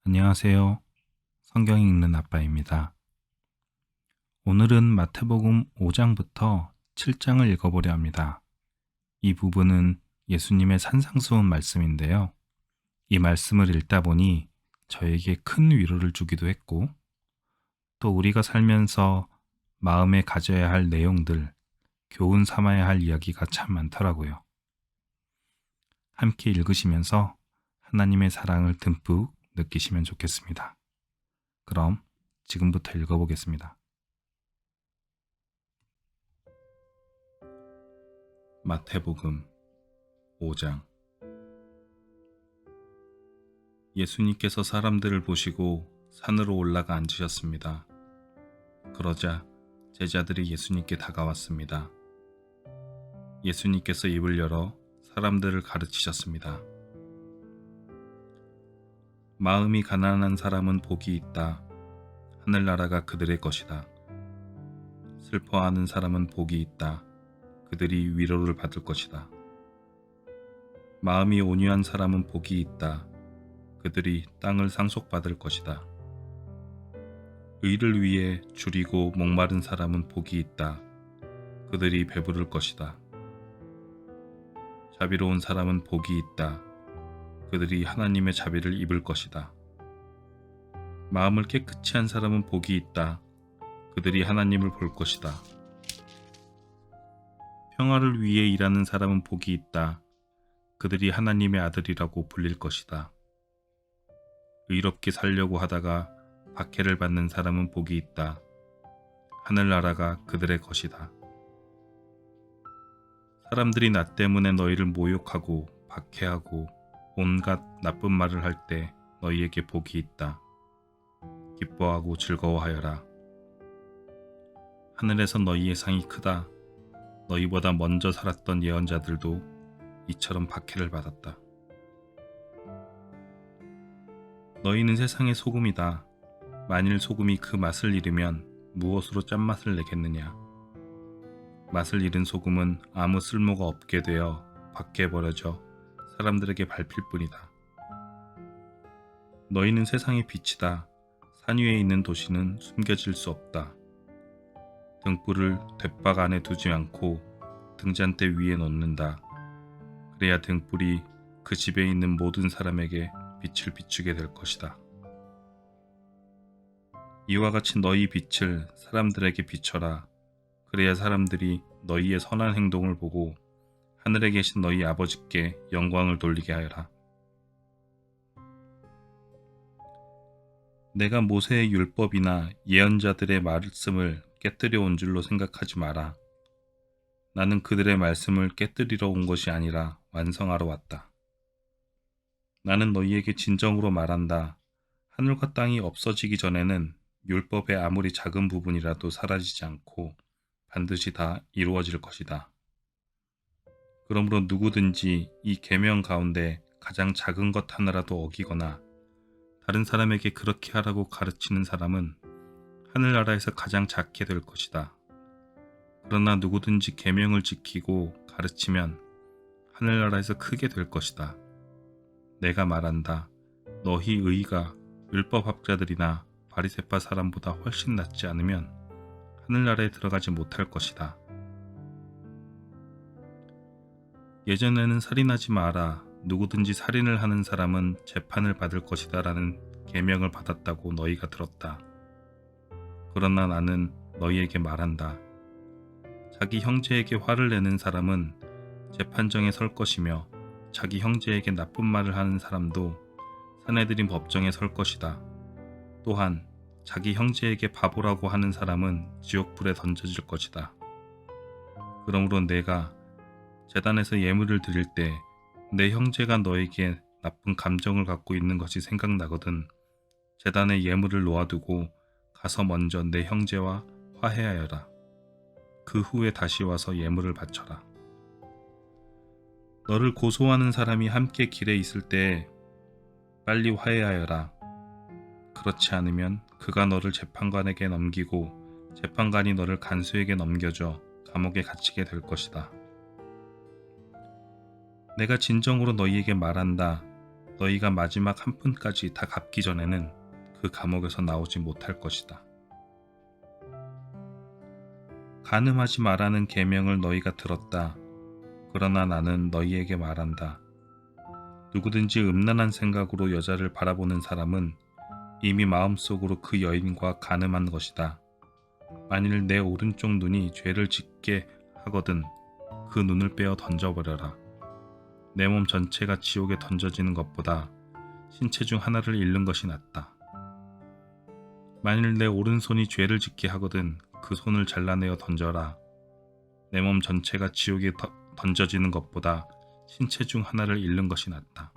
안녕하세요. 성경 읽는 아빠입니다. 오늘은 마태복음 5장부터 7장을 읽어보려 합니다. 이 부분은 예수님의 산상수훈 말씀인데요. 이 말씀을 읽다 보니 저에게 큰 위로를 주기도 했고, 또 우리가 살면서 마음에 가져야 할 내용들, 교훈 삼아야 할 이야기가 참 많더라고요. 함께 읽으시면서 하나님의 사랑을 듬뿍 느끼시면 좋겠습니다. 그럼 지금부터 읽어보겠습니다. 마태복음 5장. 예수님께서 사람들을 보시고 산으로 올라가 앉으셨습니다. 그러자 제자들이 예수님께 다가왔습니다. 예수님께서 입을 열어 사람들을 가르치셨습니다. 마음이 가난한 사람은 복이 있다. 하늘나라가 그들의 것이다. 슬퍼하는 사람은 복이 있다. 그들이 위로를 받을 것이다. 마음이 온유한 사람은 복이 있다. 그들이 땅을 상속받을 것이다. 의를 위해 줄이고 목마른 사람은 복이 있다. 그들이 배부를 것이다. 자비로운 사람은 복이 있다. 그들이 하나님의 자비를 입을 것이다. 마음을 깨끗이 한 사람은 복이 있다. 그들이 하나님을 볼 것이다. 평화를 위해 일하는 사람은 복이 있다. 그들이 하나님의 아들이라고 불릴 것이다. 의롭게 살려고 하다가 박해를 받는 사람은 복이 있다. 하늘나라가 그들의 것이다. 사람들이 나 때문에 너희를 모욕하고 박해하고 온갖 나쁜 말을 할 때 너희에게 복이 있다. 기뻐하고 즐거워하여라. 하늘에서 너희의 상이 크다. 너희보다 먼저 살았던 예언자들도 이처럼 박해를 받았다. 너희는 세상의 소금이다. 만일 소금이 그 맛을 잃으면 무엇으로 짠맛을 내겠느냐. 맛을 잃은 소금은 아무 쓸모가 없게 되어 밖에 버려져 사람들에게 밟힐 뿐이다. 너희는 세상의 빛이다. 산 위에 있는 도시는 숨겨질 수 없다. 등불을 돛박 안에 두지 않고 등잔대 위에 놓는다. 그래야 등불이 그 집에 있는 모든 사람에게 빛을 비추게 될 것이다. 이와 같이 너희 빛을 사람들에게 비춰라. 그래야 사람들이 너희의 선한 행동을 보고 하늘에 계신 너희 아버지께 영광을 돌리게 하여라. 내가 모세의 율법이나 예언자들의 말씀을 깨뜨려 온 줄로 생각하지 마라. 나는 그들의 말씀을 깨뜨리러 온 것이 아니라 완성하러 왔다. 나는 너희에게 진정으로 말한다. 하늘과 땅이 없어지기 전에는 율법의 아무리 작은 부분이라도 사라지지 않고 반드시 다 이루어질 것이다. 그러므로 누구든지 이 계명 가운데 가장 작은 것 하나라도 어기거나 다른 사람에게 그렇게 하라고 가르치는 사람은 하늘나라에서 가장 작게 될 것이다. 그러나 누구든지 계명을 지키고 가르치면 하늘나라에서 크게 될 것이다. 내가 말한다. 너희 의가 율법학자들이나 바리새파 사람보다 훨씬 낫지 않으면 하늘나라에 들어가지 못할 것이다. 예전에는 살인하지 마라. 누구든지 살인을 하는 사람은 재판을 받을 것이다 라는 계명을 받았다고 너희가 들었다. 그러나 나는 너희에게 말한다. 자기 형제에게 화를 내는 사람은 재판정에 설 것이며 자기 형제에게 나쁜 말을 하는 사람도 사내들인 법정에 설 것이다. 또한 자기 형제에게 바보라고 하는 사람은 지옥불에 던져질 것이다. 그러므로 내가 제단에서 예물을 드릴 때 내 형제가 너에게 나쁜 감정을 갖고 있는 것이 생각나거든 제단에 예물을 놓아두고 가서 먼저 내 형제와 화해하여라. 그 후에 다시 와서 예물을 바쳐라. 너를 고소하는 사람이 함께 길에 있을 때 빨리 화해하여라. 그렇지 않으면 그가 너를 재판관에게 넘기고 재판관이 너를 간수에게 넘겨줘 감옥에 갇히게 될 것이다. 내가 진정으로 너희에게 말한다. 너희가 마지막 한 푼까지 다 갚기 전에는 그 감옥에서 나오지 못할 것이다. 간음하지 말라는 계명을 너희가 들었다. 그러나 나는 너희에게 말한다. 누구든지 음란한 생각으로 여자를 바라보는 사람은 이미 마음속으로 그 여인과 간음한 것이다. 만일 내 오른쪽 눈이 죄를 짓게 하거든 그 눈을 빼어 던져버려라. 내 몸 전체가 지옥에 던져지는 것보다 신체 중 하나를 잃는 것이 낫다. 만일 내 오른손이 죄를 짓게 하거든 그 손을 잘라내어 던져라. 내 몸 전체가 지옥에 던져지는 것보다 신체 중 하나를 잃는 것이 낫다.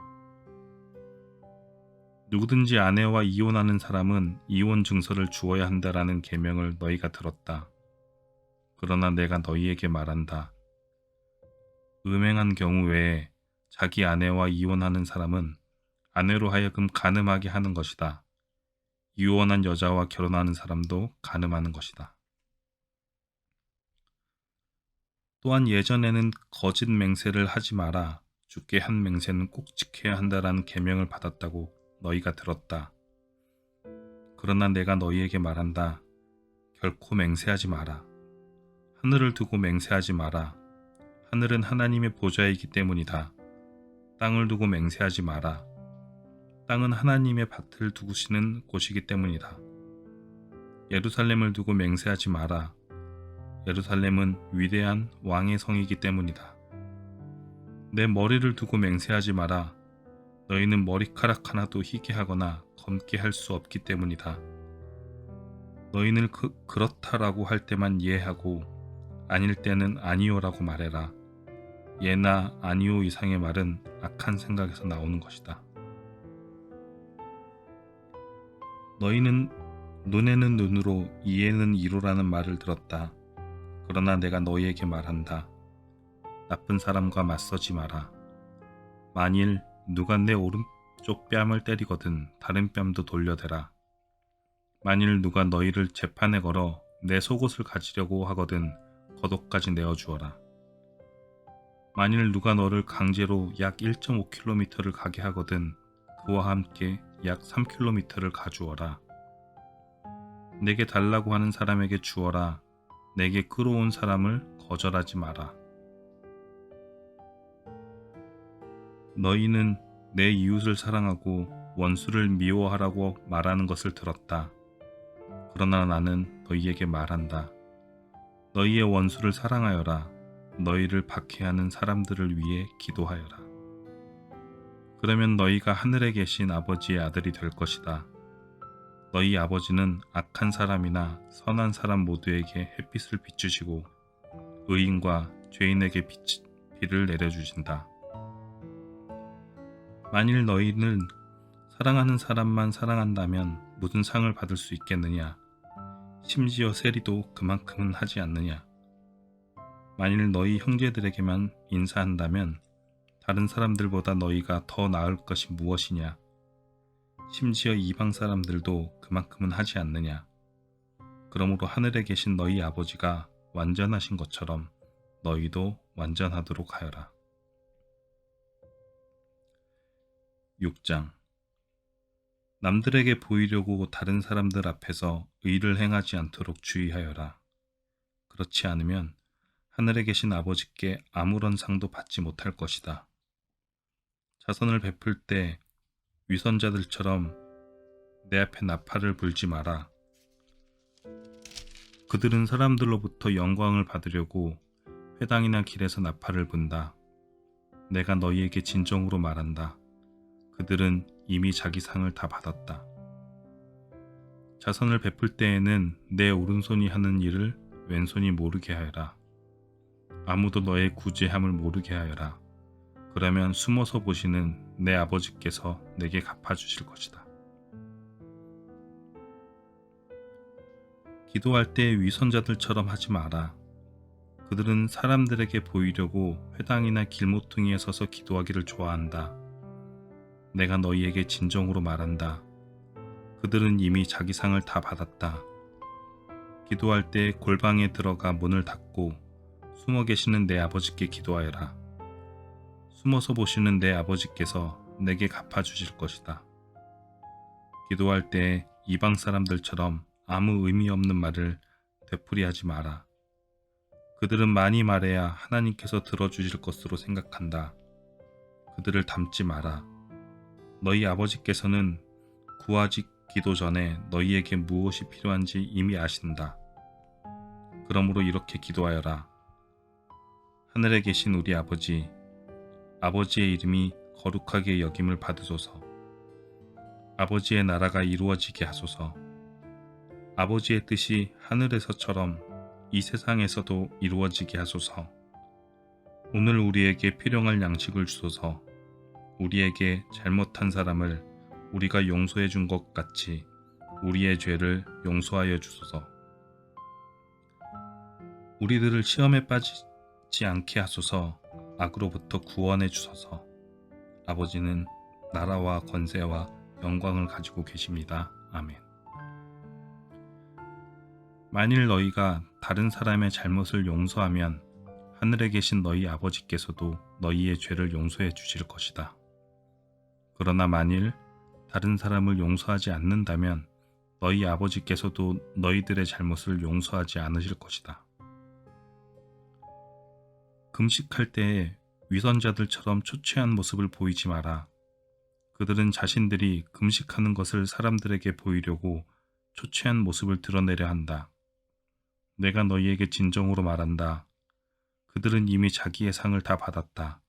누구든지 아내와 이혼하는 사람은 이혼 증서를 주어야 한다라는 계명을 너희가 들었다. 그러나 내가 너희에게 말한다. 음행한 경우 외에 자기 아내와 이혼하는 사람은 아내로 하여금 간음하게 하는 것이다. 이혼한 여자와 결혼하는 사람도 간음하는 것이다. 또한 예전에는 거짓 맹세를 하지 마라. 주께 한 맹세는 꼭 지켜야 한다라는 계명을 받았다고 너희가 들었다. 그러나 내가 너희에게 말한다. 결코 맹세하지 마라. 하늘을 두고 맹세하지 마라. 하늘은 하나님의 보좌이기 때문이다. 땅을 두고 맹세하지 마라. 땅은 하나님의 밭을 두시는 곳이기 때문이다. 예루살렘을 두고 맹세하지 마라. 예루살렘은 위대한 왕의 성이기 때문이다. 내 머리를 두고 맹세하지 마라. 너희는 머리카락 하나도 희게 하거나 검게 할 수 없기 때문이다. 너희는 그렇다라고 할 때만 예하고 아닐 때는 아니오라고 말해라. 예나 아니오 이상의 말은 악한 생각에서 나오는 것이다. 너희는 눈에는 눈으로 이에는 이로라는 말을 들었다. 그러나 내가 너희에게 말한다. 나쁜 사람과 맞서지 마라. 만일 누가 내 오른쪽 뺨을 때리거든 다른 뺨도 돌려대라. 만일 누가 너희를 재판에 걸어 내 속옷을 가지려고 하거든 겉옷까지 내어주어라. 만일 누가 너를 강제로 약 1.5km를 가게 하거든 그와 함께 약 3km를 가주어라. 내게 달라고 하는 사람에게 주어라. 내게 끌어온 사람을 거절하지 마라. 너희는 내 이웃을 사랑하고 원수를 미워하라고 말하는 것을 들었다. 그러나 나는 너희에게 말한다. 너희의 원수를 사랑하여라. 너희를 박해하는 사람들을 위해 기도하여라. 그러면 너희가 하늘에 계신 아버지의 아들이 될 것이다. 너희 아버지는 악한 사람이나 선한 사람 모두에게 햇빛을 비추시고 의인과 죄인에게 비를 내려주신다. 만일 너희는 사랑하는 사람만 사랑한다면 무슨 상을 받을 수 있겠느냐? 심지어 세리도 그만큼은 하지 않느냐? 만일 너희 형제들에게만 인사한다면 다른 사람들보다 너희가 더 나을 것이 무엇이냐? 심지어 이방 사람들도 그만큼은 하지 않느냐? 그러므로 하늘에 계신 너희 아버지가 완전하신 것처럼 너희도 완전하도록 하여라. 6장. 남들에게 보이려고 다른 사람들 앞에서 의를 행하지 않도록 주의하여라. 그렇지 않으면 하늘에 계신 아버지께 아무런 상도 받지 못할 것이다. 자선을 베풀 때 위선자들처럼 내 앞에 나팔을 불지 마라. 그들은 사람들로부터 영광을 받으려고 회당이나 길에서 나팔을 분다. 내가 너희에게 진정으로 말한다. 그들은 이미 자기 상을 다 받았다. 자선을 베풀 때에는 내 오른손이 하는 일을 왼손이 모르게 하여라. 아무도 너의 구제함을 모르게 하여라. 그러면 숨어서 보시는 내 아버지께서 내게 갚아주실 것이다. 기도할 때 위선자들처럼 하지 마라. 그들은 사람들에게 보이려고 회당이나 길모퉁이에 서서 기도하기를 좋아한다. 내가 너희에게 진정으로 말한다. 그들은 이미 자기 상을 다 받았다. 기도할 때 골방에 들어가 문을 닫고 숨어 계시는 내 아버지께 기도하여라. 숨어서 보시는 내 아버지께서 내게 갚아주실 것이다. 기도할 때 이방 사람들처럼 아무 의미 없는 말을 되풀이하지 마라. 그들은 많이 말해야 하나님께서 들어주실 것으로 생각한다. 그들을 닮지 마라. 너희 아버지께서는 구하기도 전에 너희에게 무엇이 필요한지 이미 아신다. 그러므로 이렇게 기도하여라. 하늘에 계신 우리 아버지, 아버지의 이름이 거룩하게 여김을 받으소서. 아버지의 나라가 이루어지게 하소서. 아버지의 뜻이 하늘에서처럼 이 세상에서도 이루어지게 하소서. 오늘 우리에게 필요할 양식을 주소서. 우리에게 잘못한 사람을 우리가 용서해 준 것 같이 우리의 죄를 용서하여 주소서. 우리들을 시험에 빠지지 않게 하소서. 악으로부터 구원해 주소서. 아버지는 나라와 권세와 영광을 가지고 계십니다. 아멘. 만일 너희가 다른 사람의 잘못을 용서하면 하늘에 계신 너희 아버지께서도 너희의 죄를 용서해 주실 것이다. 그러나 만일 다른 사람을 용서하지 않는다면 너희 아버지께서도 너희들의 잘못을 용서하지 않으실 것이다. 금식할 때에 위선자들처럼 초췌한 모습을 보이지 마라. 그들은 자신들이 금식하는 것을 사람들에게 보이려고 초췌한 모습을 드러내려 한다. 내가 너희에게 진정으로 말한다. 그들은 이미 자기의 상을 다 받았다.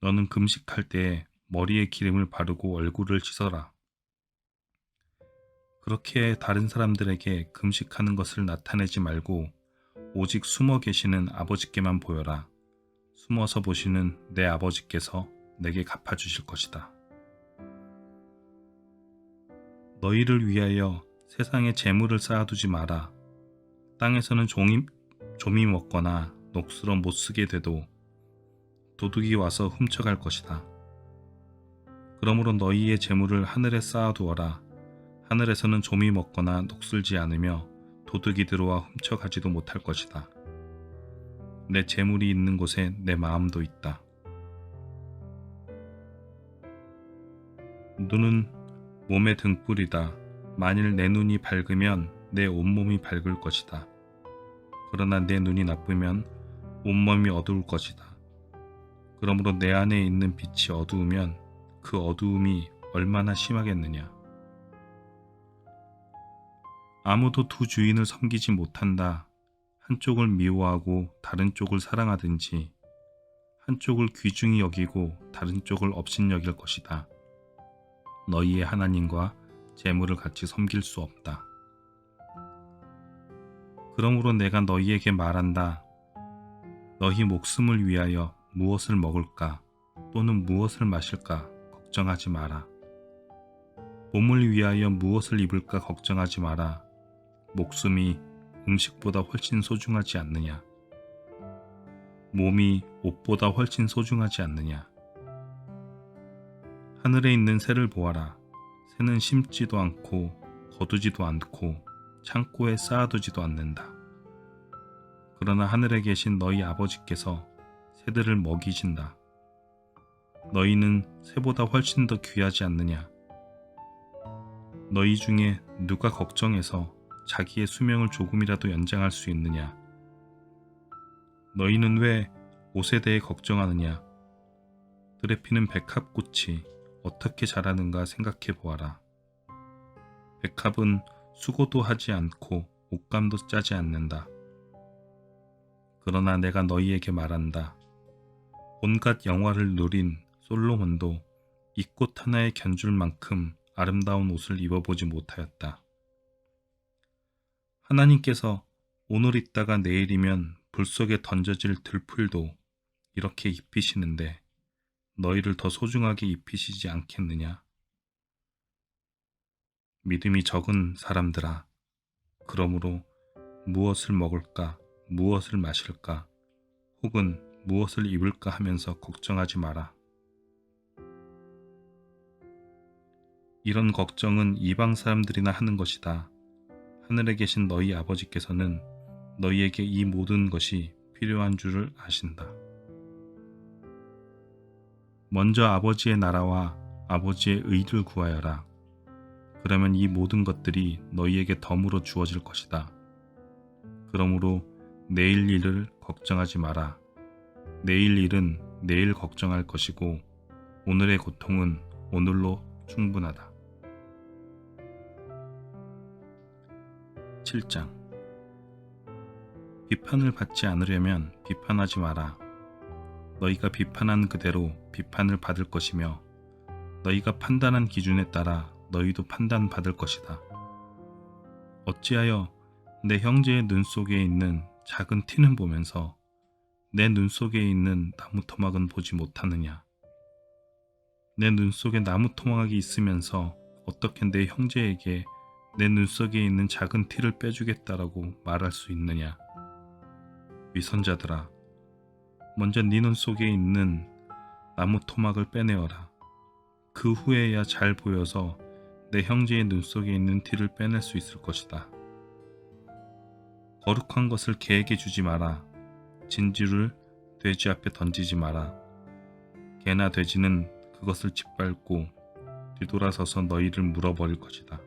너는 금식할 때에 머리에 기름을 바르고 얼굴을 씻어라. 그렇게 다른 사람들에게 금식하는 것을 나타내지 말고 오직 숨어 계시는 아버지께만 보여라. 숨어서 보시는 내 아버지께서 내게 갚아주실 것이다. 너희를 위하여 세상에 재물을 쌓아두지 마라. 땅에서는 좀이 먹거나 녹슬어 못 쓰게 돼도 도둑이 와서 훔쳐갈 것이다. 그러므로 너희의 재물을 하늘에 쌓아두어라. 하늘에서는 좀이 먹거나 녹슬지 않으며 도둑이 들어와 훔쳐가지도 못할 것이다. 내 재물이 있는 곳에 내 마음도 있다. 눈은 몸의 등불이다. 만일 내 눈이 밝으면 내 온몸이 밝을 것이다. 그러나 내 눈이 나쁘면 온몸이 어두울 것이다. 그러므로 내 안에 있는 빛이 어두우면 그 어두움이 얼마나 심하겠느냐. 아무도 두 주인을 섬기지 못한다. 한쪽을 미워하고 다른 쪽을 사랑하든지 한쪽을 귀중히 여기고 다른 쪽을 업신여길 것이다. 너희의 하나님과 재물을 같이 섬길 수 없다. 그러므로 내가 너희에게 말한다. 너희 목숨을 위하여 무엇을 먹을까 또는 무엇을 마실까 걱정하지 마라. 몸을 위하여 무엇을 입을까 걱정하지 마라. 목숨이 음식보다 훨씬 소중하지 않느냐. 몸이 옷보다 훨씬 소중하지 않느냐. 하늘에 있는 새를 보아라. 새는 심지도 않고 거두지도 않고 창고에 쌓아두지도 않는다. 그러나 하늘에 계신 너희 아버지께서 새들을 먹이신다. 너희는 새보다 훨씬 더 귀하지 않느냐. 너희 중에 누가 걱정해서 자기의 수명을 조금이라도 연장할 수 있느냐. 너희는 왜 옷에 대해 걱정하느냐. 들에 피는 백합꽃이 어떻게 자라는가 생각해 보아라. 백합은 수고도 하지 않고 옷감도 짜지 않는다. 그러나 내가 너희에게 말한다. 온갖 영화를 누린 솔로몬도 이 꽃 하나에 견줄 만큼 아름다운 옷을 입어보지 못하였다. 하나님께서 오늘 있다가 내일이면 불 속에 던져질 들풀도 이렇게 입히시는데 너희를 더 소중하게 입히시지 않겠느냐? 믿음이 적은 사람들아, 그러므로 무엇을 먹을까, 무엇을 마실까, 혹은 무엇을 입을까 하면서 걱정하지 마라. 이런 걱정은 이방 사람들이나 하는 것이다. 하늘에 계신 너희 아버지께서는 너희에게 이 모든 것이 필요한 줄을 아신다. 먼저 아버지의 나라와 아버지의 의를 구하여라. 그러면 이 모든 것들이 너희에게 덤으로 주어질 것이다. 그러므로 내일 일을 걱정하지 마라. 내일 일은 내일 걱정할 것이고 오늘의 고통은 오늘로 충분하다. 7장. 비판을 받지 않으려면 비판하지 마라. 너희가 비판한 그대로 비판을 받을 것이며 너희가 판단한 기준에 따라 너희도 판단받을 것이다. 어찌하여 내 형제의 눈 속에 있는 작은 티는 보면서 내 눈 속에 있는 나무 토막은 보지 못하느냐? 내 눈 속에 나무 토막이 있으면서 어떻게 내 형제에게 내 눈 속에 있는 작은 티를 빼주겠다라고 말할 수 있느냐? 위선자들아, 먼저 네 눈 속에 있는 나무 토막을 빼내어라. 그 후에야 잘 보여서 내 형제의 눈 속에 있는 티를 빼낼 수 있을 것이다. 거룩한 것을 개에게 주지 마라. 진주를 돼지 앞에 던지지 마라. 개나 돼지는 그것을 짓밟고 뒤돌아서서 너희를 물어버릴 것이다.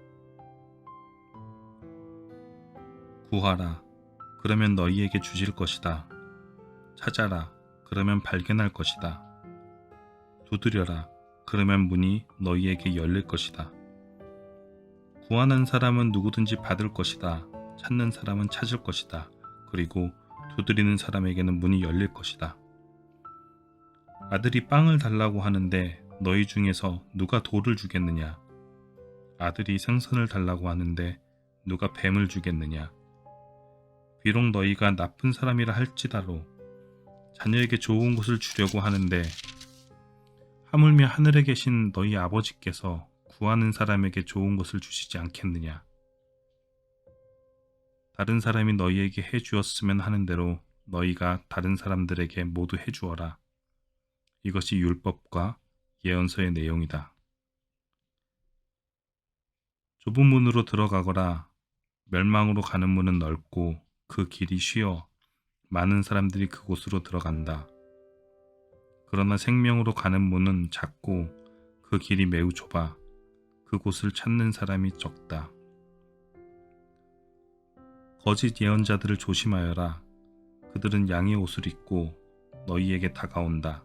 구하라. 그러면 너희에게 주실 것이다. 찾아라. 그러면 발견할 것이다. 두드려라. 그러면 문이 너희에게 열릴 것이다. 구하는 사람은 누구든지 받을 것이다. 찾는 사람은 찾을 것이다. 그리고 두드리는 사람에게는 문이 열릴 것이다. 아들이 빵을 달라고 하는데 너희 중에서 누가 돌을 주겠느냐? 아들이 생선을 달라고 하는데 누가 뱀을 주겠느냐? 비록 너희가 나쁜 사람이라 할지라도 자녀에게 좋은 것을 주려고 하는데 하물며 하늘에 계신 너희 아버지께서 구하는 사람에게 좋은 것을 주시지 않겠느냐? 다른 사람이 너희에게 해주었으면 하는 대로 너희가 다른 사람들에게 모두 해주어라. 이것이 율법과 예언서의 내용이다. 좁은 문으로 들어가거라. 멸망으로 가는 문은 넓고 그 길이 쉬어 많은 사람들이 그곳으로 들어간다. 그러나 생명으로 가는 문은 작고 그 길이 매우 좁아 그곳을 찾는 사람이 적다. 거짓 예언자들을 조심하여라. 그들은 양의 옷을 입고 너희에게 다가온다.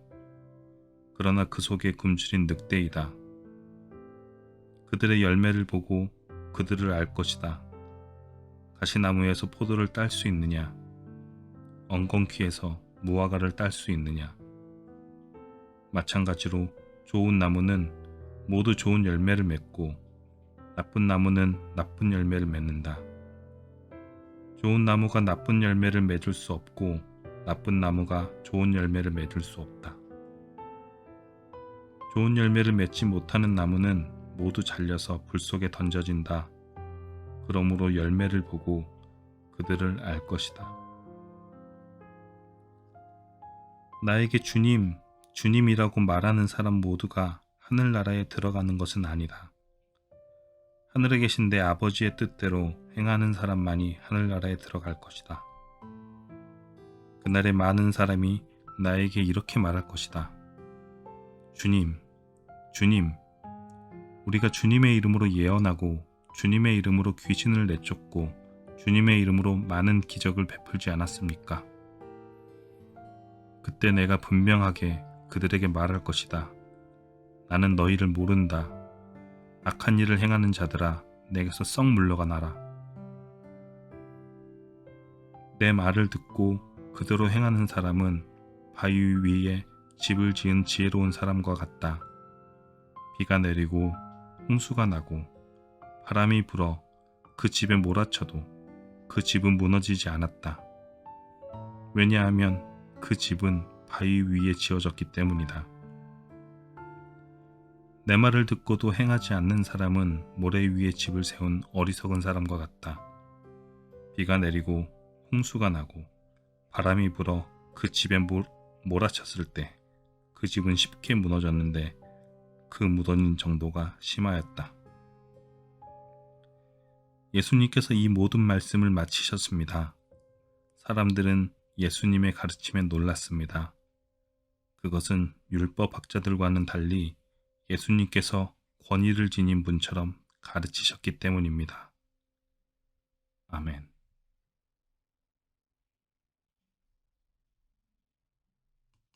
그러나 그 속에 굶주린 늑대이다. 그들의 열매를 보고 그들을 알 것이다. 가시나무에서 포도를 딸 수 있느냐? 엉겅퀴에서 무화과를 딸 수 있느냐? 마찬가지로 좋은 나무는 모두 좋은 열매를 맺고 나쁜 나무는 나쁜 열매를 맺는다. 좋은 나무가 나쁜 열매를 맺을 수 없고 나쁜 나무가 좋은 열매를 맺을 수 없다. 좋은 열매를 맺지 못하는 나무는 모두 잘려서 불 속에 던져진다. 그러므로 열매를 보고 그들을 알 것이다. 나에게 주님, 주님이라고 말하는 사람 모두가 하늘나라에 들어가는 것은 아니다. 하늘에 계신 내 아버지의 뜻대로 행하는 사람만이 하늘나라에 들어갈 것이다. 그날에 많은 사람이 나에게 이렇게 말할 것이다. 주님, 주님, 우리가 주님의 이름으로 예언하고 주님의 이름으로 귀신을 내쫓고 주님의 이름으로 많은 기적을 베풀지 않았습니까? 그때 내가 분명하게 그들에게 말할 것이다. 나는 너희를 모른다. 악한 일을 행하는 자들아, 내게서 썩 물러가나라. 내 말을 듣고 그대로 행하는 사람은 바위 위에 집을 지은 지혜로운 사람과 같다. 비가 내리고 홍수가 나고 바람이 불어 그 집에 몰아쳐도 그 집은 무너지지 않았다. 왜냐하면 그 집은 바위 위에 지어졌기 때문이다. 내 말을 듣고도 행하지 않는 사람은 모래 위에 집을 세운 어리석은 사람과 같다. 비가 내리고 홍수가 나고 바람이 불어 그 집에 몰아쳤을 때 그 집은 쉽게 무너졌는데 그 무너진 정도가 심하였다. 예수님께서 이 모든 말씀을 마치셨습니다. 사람들은 예수님의 가르침에 놀랐습니다. 그것은 율법학자들과는 달리 예수님께서 권위를 지닌 분처럼 가르치셨기 때문입니다. 아멘.